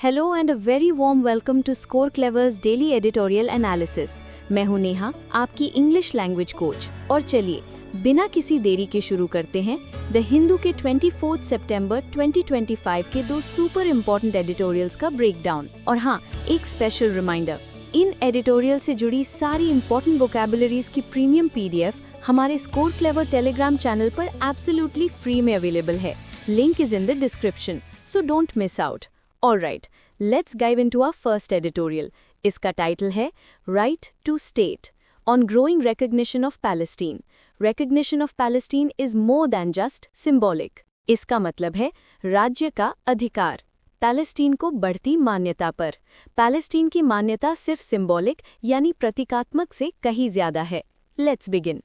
Hello and a very warm welcome to score clevers daily editorial analysis. मैं हूं नेहा, आपकी English language coach. और चलिए बिना किसी देरी के शुरू करते हैं द हिंदू के 24 सितंबर 2025 के दो सुपर इम्पोर्टेंट एडिटोरियल्स का ब्रेकडाउन। और हाँ, एक स्पेशल रिमाइंडर, इन एडिटोरियल से जुड़ी सारी इम्पोर्टेंट वोकैबुलरीज की प्रीमियम पीडीएफ हमारे स्कोर क्लेवर टेलीग्राम चैनल पर एब्सोल्युटली फ्री में अवेलेबल है। Link is in the description, so don't miss out. Alright, let's dive into our first editorial. इसका टाइटल है Right to State on Growing Recognition of Palestine. Recognition of Palestine is more than just symbolic. इसका मतलब है राज्य का अधिकार, Palestine को बढ़ती मान्यता पर। पैलेस्टीन की मान्यता सिर्फ सिंबॉलिक यानी प्रतीकात्मक से कहीं ज्यादा है। Let's begin.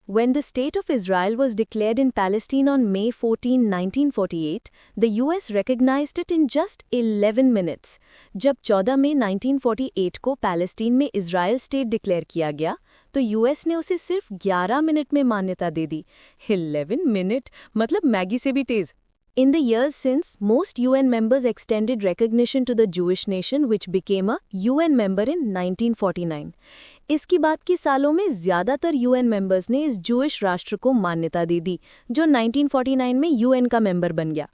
When the State of Israel was declared in Palestine on May 14, 1948, the US recognized it in just 11 minutes. जब 14 मई 1948 को पैलेस्टीन में इज़राइल स्टेट डिक्लेयर किया गया, तो यूएस ने उसे सिर्फ 11 मिनट में मान्यता दे दी। 11 मिनट मतलब मैगी से भी तेज। In the years since, most UN members extended recognition to the Jewish nation, which became a UN member in 1949. इसकी बात के सालों में ज़्यादातर UN मेंबर्स ने इस जूइश राष्ट्र को मान्यता दे दी, जो 1949 में UN का मेंबर बन गया।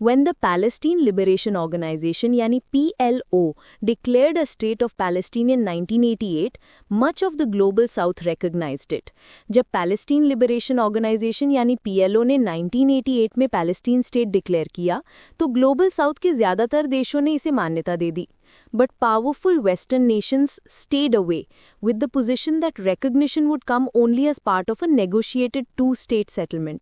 When the Palestine Liberation Organization यानी PLO declared a state of Palestine in 1988, much of the global south recognized it. जब Palestine Liberation Organization यानी PLO ने 1988 में पैलेस्टीन स्टेट डिक्लेयर किया, तो ग्लोबल साउथ के ज़्यादातर देशों ने इसे मान्यता दे दी। But powerful Western nations stayed away, with the position that recognition would come only as part of a negotiated two-state settlement.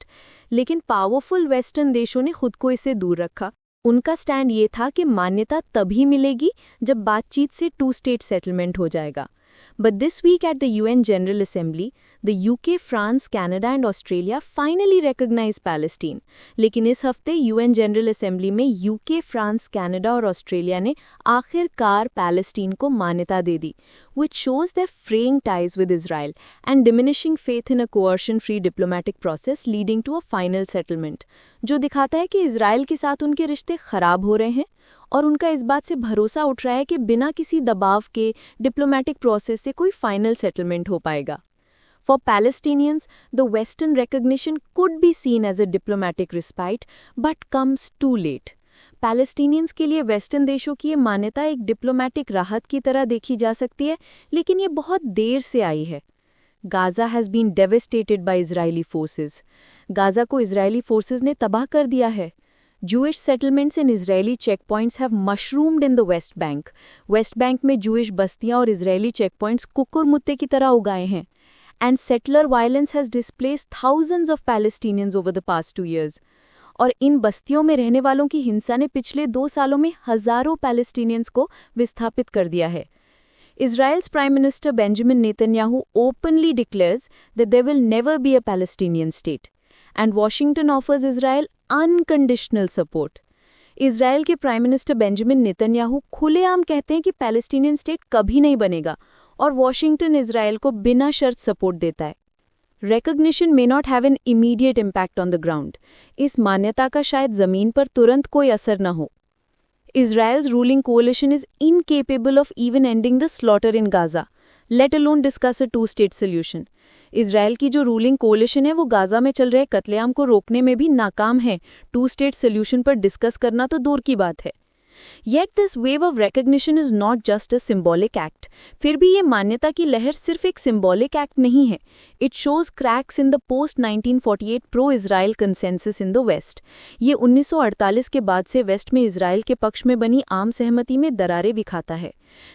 लेकिन पावरफुल वेस्टर्न देशों ने खुद को इससे दूर रखा। उनका स्टैंड ये था कि मान्यता तभी मिलेगी जब बातचीत से टू-स्टेट सेटलमेंट हो जाएगा। But this week at the UN General Assembly, the UK, France, Canada and Australia finally recognized Palestine. लेकिन इस हफ्ते UN General Assembly में UK, France, Canada और ऑस्ट्रेलिया ने आखिरकार पैलेस्टीन को मान्यता दे दी, which shows their fraying ties with Israel and diminishing faith in a coercion-free diplomatic process leading to a final settlement, जो दिखाता है कि इजराइल के साथ उनके रिश्ते खराब हो रहे हैं और उनका इस बात से भरोसा उठ रहा है कि बिना किसी दबाव के डिप्लोमेटिक प्रोसेस से कोई फाइनल सेटलमेंट हो पाएगा। For Palestinians, the western recognition could be seen as a diplomatic respite but comes too late. Palestinians के लिए वेस्टर्न देशों की ये मान्यता एक डिप्लोमेटिक राहत की तरह देखी जा सकती है, लेकिन ये बहुत देर से आई है। Gaza has been devastated by Israeli forces. Gaza को इजरायली फोर्सेस ने तबाह कर दिया है। Jewish settlements and Israeli checkpoints have mushroomed in the West Bank. West Bank में Jewish बस्तियां और Israeli checkpoints कुकुर मुत्ते की तरह उगाए हैं. And settler violence has displaced thousands of Palestinians over the past 2 years. और इन बस्तियों में रहने वालों की हिंसा ने पिछले 2 सालों में हजारों पैलेस्टीनियंस को विस्थापित कर दिया है। Israel's Prime Minister Benjamin Netanyahu openly declares that there will never be a Palestinian state. And Washington offers Israel unconditional support. Israel के प्राइम मिनिस्टर बेंजामिन नेतन्याहू खुलेआम कहते हैं कि पैलेस्टीनियन स्टेट कभी नहीं बनेगा और वॉशिंगटन इजराइल को बिना शर्त सपोर्ट देता है। Recognition may not have an immediate impact on the ground. इस मान्यता का शायद जमीन पर तुरंत कोई असर न हो। Israel's ruling कोalition is incapable of even ending the slaughter in Gaza, let alone discuss a to-state solution. Israel की जो रूलिंग कोalition है वो गाजा में चल रहे कत्लेआम को रोकने में भी नाकाम है। टू-स्टेट सोल्यूशन पर डिस्कस करना तो दूर की बात है। Yet this wave of recognition is not just a symbolic act. फिर भी ये मान्यता की लहर सिर्फ एक symbolic act नहीं है. It shows cracks in the post-1948 pro-Israel consensus in the West. ये 1948 के बाद से वेस्ट में इजराइल के पक्ष में बनी आम सहमति में दरारें दिखाता है।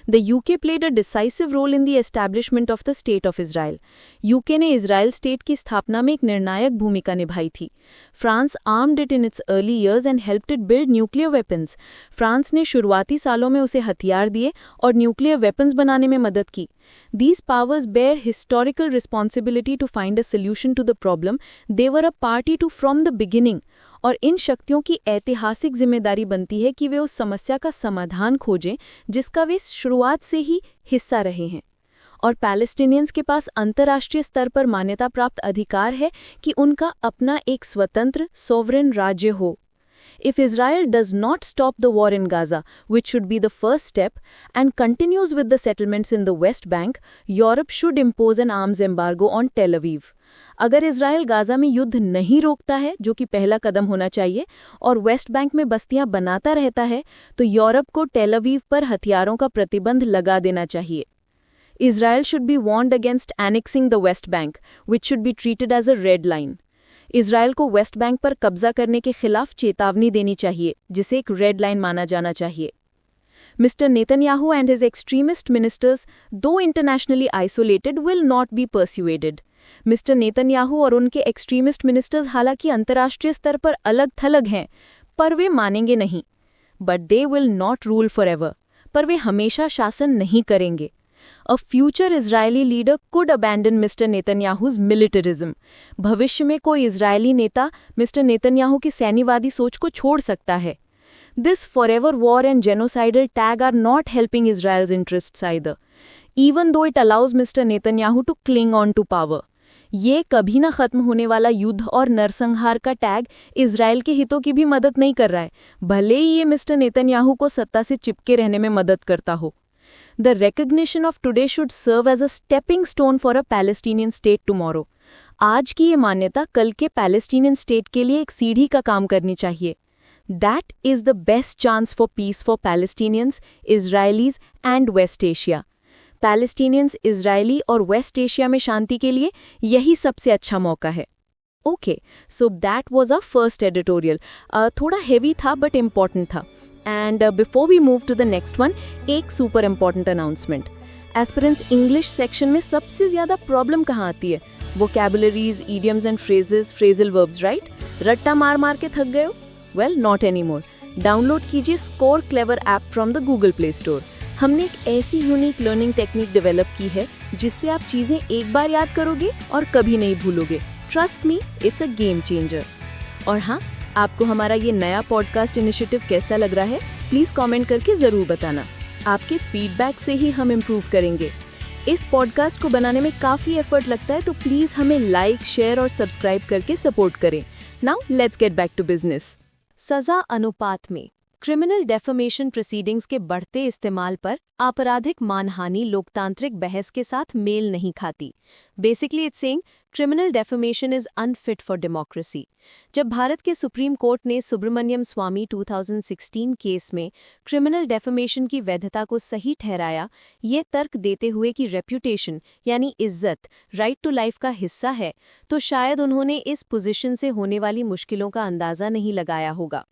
The UK played a decisive role in the establishment of the State of Israel. UK ने इजराइल स्टेट की स्थापना में एक निर्णायक भूमिका निभाई थी। France armed it in its early years and helped it build nuclear weapons. France ने शुरुआती सालों में उसे हथियार दिए और न्यूक्लियर वेपन्स बनाने में मदद की। These powers bear historical responsibility to find a solution to the problem they were a party to from the beginning. और इन शक्तियों की ऐतिहासिक जिम्मेदारी बनती है कि वे उस समस्या का समाधान खोजें जिसका वे शुरुआत से ही हिस्सा रहे हैं। और पैलेस्टीनियंस के पास अंतर्राष्ट्रीय स्तर पर मान्यता प्राप्त अधिकार है कि उनका अपना एक स्वतंत्र सोवरेन राज्य हो। If Israel does not stop the war in Gaza, which should be the first step, and continues with the settlements in the West Bank, Europe should impose an arms embargo on Tel Aviv. अगर Israel Gaza में युद्ध नहीं रोकता है, जो कि पहला कदम होना चाहिए, और वेस्ट बैंक में बस्तियां बनाता रहता है, तो यूरोप को टेल अवीव पर हथियारों का प्रतिबंध लगा देना चाहिए. Israel should be warned against annexing the West Bank, which should be treated as a red line. Israel को वेस्ट बैंक पर कब्जा करने के खिलाफ चेतावनी देनी चाहिए, जिसे एक रेड लाइन माना जाना चाहिए. Mr. Netanyahu and his extremist ministers, though internationally isolated, will not be persuaded. Mister Netanyahu और उनके एक्सट्रीमिस्ट मिनिस्टर्स हालांकि अंतर्राष्ट्रीय स्तर पर अलग थलग हैं, पर वे मानेंगे नहीं. But they will not rule forever. पर वे हमेशा शासन नहीं करेंगे. A future Israeli leader could abandon mister Netanyahu's militarism. भविष्य में कोई इजरायली नेता मिस्टर नेतन्याहू की सैन्यवादी सोच को छोड़ सकता है. This forever war and genocidal tag are not helping Israel's interests either, even though it allows mister Netanyahu to cling on to power. ये कभी ना खत्म होने वाला युद्ध और नरसंहार का टैग इजराइल के हितों की भी मदद नहीं कर रहा है, भले ही ये मिस्टर नेतन्याहू को सत्ता से चिपके रहने में मदद करता हो. The recognition of today should serve as a stepping stone for a Palestinian state tomorrow. आज की ये मान्यता कल के पैलेस्टीनियन स्टेट के लिए एक सीढ़ी का काम करनी चाहिए. That is the best chance for peace for Palestinians, Israelis and West Asia. Palestinians, Israeli और वेस्ट एशिया में शांति के लिए यही सबसे अच्छा मौका है. Okay, so that was our first editorial. थोड़ा हेवी था बट इम्पॉर्टेंट था. And before we move to the next one, एक super important announcement. Aspirants English section में सबसे ज़्यादा प्रॉब्लम कहाँ आती है? Vocabularies, idioms and phrases, phrasal verbs, right? रट्टा मार मार के थक गए हो? Well, not any more. Download कीजिए score clever app from the Google Play Store. हमने एक ऐसी यूनिक लर्निंग टेक्निक डेवलप की है जिससे आप चीज़ें एक बार याद करोगे और कभी नहीं भूलोगे. Trust me, it's a game changer. और हाँ, आपको हमारा ये नया पॉडकास्ट इनिशिएटिव कैसा लग रहा है, प्लीज़ कमेंट करके ज़रूर बताना. आपके फीडबैक से ही हम इम्प्रूव करेंगे. इस पॉडकास्ट को बनाने में काफ़ी एफर्ट लगता है, तो प्लीज़ हमें लाइक, शेयर और सब्सक्राइब करके सपोर्ट करें. Now let's get back to business. सज़ा अनुपात में क्रिमिनल डेफमेशन प्रोसीडिंग्स के बढ़ते इस्तेमाल पर आपराधिक मानहानि लोकतांत्रिक बहस के साथ मेल नहीं खाती. Basically it's saying criminal defamation is unfit for democracy. जब भारत के सुप्रीम कोर्ट ने सुब्रमण्यम स्वामी 2016 केस में क्रिमिनल डेफमेशन की वैधता को सही ठहराया, ये तर्क देते हुए कि रेप्यूटेशन यानी इज्जत राइट टू लाइफ का हिस्सा है, तो शायद उन्होंने इस पोजीशन से होने वाली मुश्किलों का अंदाज़ा नहीं लगाया होगा.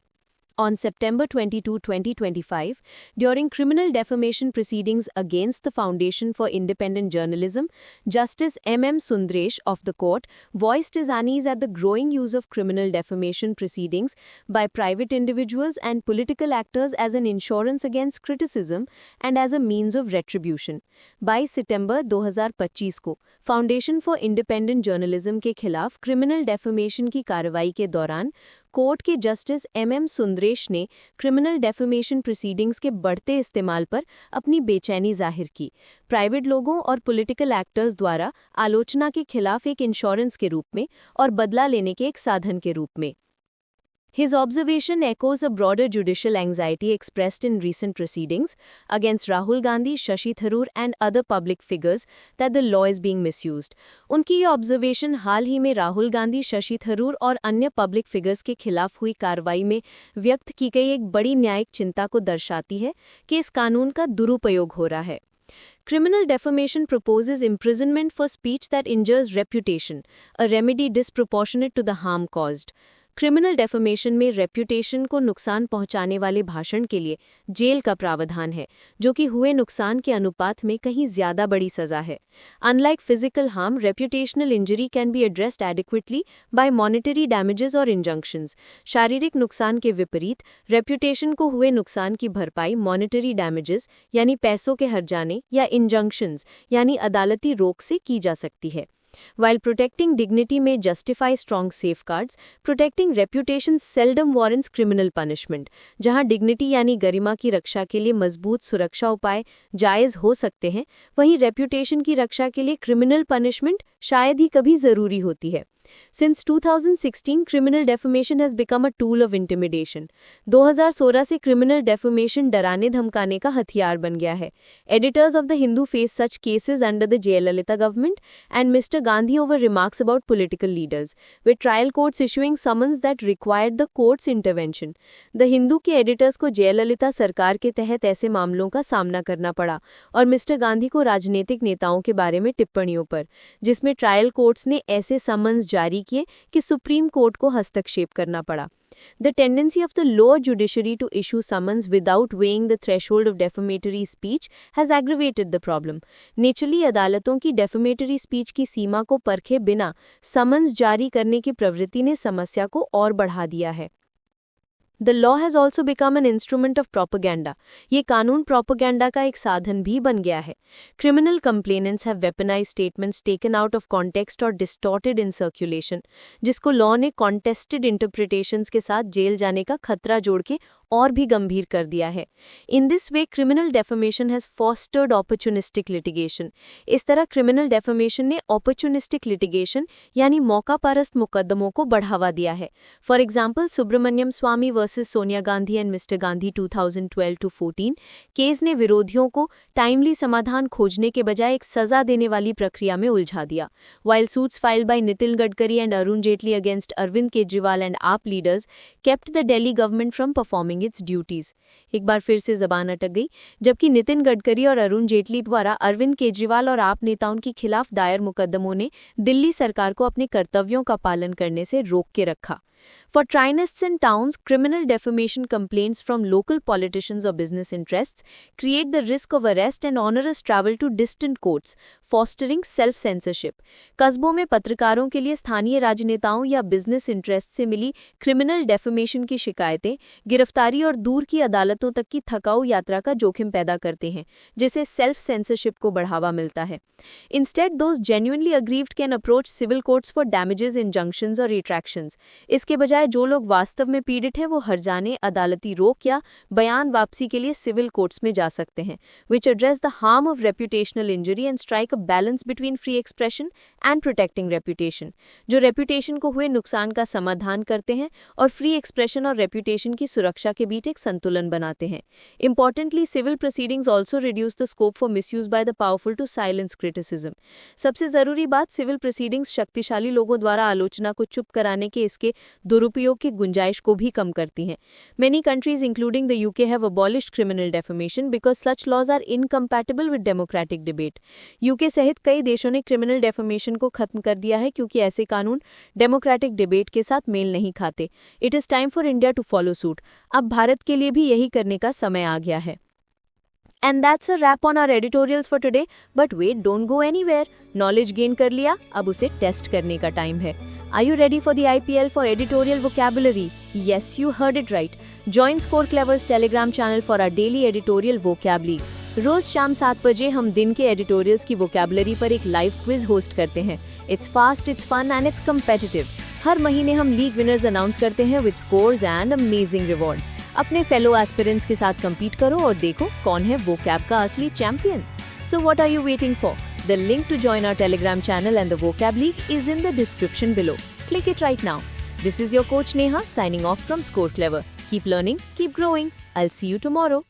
On September 22, 2025, during criminal defamation proceedings against the Foundation for Independent Journalism, Justice M.M. Sundresh of the court voiced his unease at the growing use of criminal defamation proceedings by private individuals and political actors as an insurance against criticism and as a means of retribution. 22 सितंबर 2025 को foundation for independent journalism के खिलाफ criminal defamation की कार्रवाई के दौरान court के justice mm. Sundaresh ने criminal defamation proceedings के बढ़ते इस्तेमाल पर अपनी बेचैनी जाहिर की. प्राइवेट लोगों और पॉलिटिकल एक्टर्स द्वारा आलोचना के खिलाफ एक इंश्योरेंस के रूप में और बदला लेने के एक साधन के रूप में. His observation echoes a broader judicial anxiety expressed in recent proceedings against Rahul Gandhi, Shashi Tharoor and other public figures that the law is being misused. उनकी ये ऑब्जर्वेशन हाल ही में राहुल गांधी, शशि थरूर और अन्य पब्लिक फिगर्स के खिलाफ हुई कार्रवाई में व्यक्त की गई एक बड़ी न्यायिक चिंता को दर्शाती है कि इस कानून का दुरुपयोग हो रहा है. Criminal defamation proposes imprisonment for speech that injures reputation, a remedy disproportionate to the harm caused. Criminal defamation में रेप्यूटेशन को नुकसान पहुंचाने वाले भाषण के लिए जेल का प्रावधान है, जो कि हुए नुकसान के अनुपात में कहीं ज्यादा बड़ी सजा है. Unlike physical harm, reputational injury can be addressed adequately by monetary damages और इंजंक्शंस. शारीरिक नुकसान के विपरीत रेप्यूटेशन को हुए नुकसान की भरपाई मॉनेटरी डैमेजेस यानी पैसों के हर जाने या इंजंक्शंस यानी अदालती रोक से की जा सकती है. While protecting dignity may justify strong safeguards, protecting reputation seldom warrants criminal punishment. जहां dignity यानी गरिमा की रक्षा के लिए मजबूत सुरक्षा उपाय जायज़ हो सकते हैं, वहीं reputation की रक्षा के लिए criminal punishment शायद ही कभी ज़रूरी होती है. Since 2016, criminal defamation has become a tool of intimidation. 2016 से criminal defamation डराने धमकाने का हथियार बन गया है. Editors of The Hindu face such cases under the Jayalalitha government and Mr. Gandhi over remarks about political leaders, with trial courts issuing summons that required the court's intervention. The Hindu के editors को जयललिता सरकार के तहत ऐसे मामलों का सामना करना पड़ा और मिस्टर गांधी को राजनीतिक नेताओं के बारे में टिप्पणियों पर, जिसमें ट्रायल कोर्ट्स ने ऐसे समन्स जारी किए कि सुप्रीम कोर्ट को हस्तक्षेप करना पड़ा. The tendency of the lower judiciary to issue summons without weighing the threshold of defamatory speech has aggravated the problem. Naturally, अदालतों की defamatory speech की सीमा को परखे बिना समन्स जारी करने की प्रवृत्ति ने समस्या को और बढ़ा दिया है. The law has also become an instrument of propaganda. ये कानून प्रोपेगेंडा का एक साधन भी बन गया है. Criminal complainants have weaponized statements taken out of context or distorted in circulation, जिसको लॉ ने contested interpretations के साथ जेल जाने का खतरा जोड़ के और भी गंभीर कर दिया है. In this way, criminal defamation has fostered opportunistic litigation. इस तरह criminal defamation ने opportunistic litigation यानी मौकापरस्त मुकदमों को बढ़ावा दिया है. For example, Subramanian Swamy versus Sonia Gandhi and mister Gandhi 2012-14 case ने विरोधियों को टाइमली समाधान खोजने के बजाय एक सजा देने वाली प्रक्रिया में उलझा दिया. While suits filed by Nitin Gadkari and Arun Jaitley against Arvind Kejriwal and AAP leaders kept the Delhi government from performing its duties. एक बार फिर से जबान अटक गई. जबकि नितिन गडकरी और अरुण जेटली द्वारा अरविंद केजरीवाल और आप नेताओं के खिलाफ दायर मुकदमों ने दिल्ली सरकार को अपने कर्तव्यों का पालन करने से रोक के रखा. For trinists in towns, criminal defamation complaints from local politicians or business interests create the risk of arrest and onerous travel to distant courts, fostering self-censorship. कस्बों में पत्रकारों के लिए स्थानीय राजनेताओं या बिजनेस इंटरेस्ट से मिली क्रिमिनल डेफेमेशन की शिकायतें गिरफ्तारी और दूर की अदालतों तक की थकाऊ यात्रा का जोखिम पैदा करते हैं, जिससे सेल्फ-सेंसरशिप को बढ़ावा मिलता है. Instead, those genuinely aggrieved can approach civil courts for damages, injunctions or retractions. इसके बजाय जो लोग वास्तव में पीड़ित हैं वो हर्जाने, अदालती रोक या बयान वापसी के लिए सिविल कोर्ट्स में जा सकते हैं, which address the harm of reputational injury and strike a balance between free expression and protecting reputation. जो reputation को हुए नुकसान का समाधान करते हैं और free expression और reputation की सुरक्षा के बीच एक संतुलन बनाते हैं. Importantly, civil proceedings also reduce the scope for misuse by the powerful to silence criticism. सबसे जरूरी बात, सिविल proceedings शक्तिशाली लोगों द्वारा आलोचना को चुप कराने के इसके दुरुपयोग की गुंजाइश को भी कम करती हैं. Many countries including the UK have abolished criminal defamation because such laws are incompatible with democratic debate. UK सहित कई देशों ने criminal defamation को खत्म कर दिया है क्योंकि ऐसे कानून डेमोक्रेटिक डिबेट के साथ मेल नहीं खाते. It is time for India to follow suit. अब भारत के लिए भी यही करने का समय आ गया है. And that's a wrap on our editorials for today. But wait, don't go anywhere. Knowledge gain कर लिया, अब उसे टेस्ट करने का टाइम है. Are you ready for the IPL for editorial vocabulary? Yes, you heard it right. Join Score Clever's Telegram channel for our daily editorial vocab league. रोज शाम 7 बजे हम दिन के एडिटोरियल्स की वोकैबुलरी पर एक लाइव क्विज होस्ट करते हैं. It's fast, it's fun and it's competitive. हर महीने हम लीग विनर्स अनाउंस करते हैं with scores and amazing rewards. अपने फेलो एस्पिरेंट्स के साथ compete करो और देखो कौन है vocab का असली champion. So what are you waiting for? The link to join our Telegram channel and the vocab league is in the description below. Click it right now. This is your coach Neha signing off from Score Clever. Keep learning, keep growing. I'll see you tomorrow.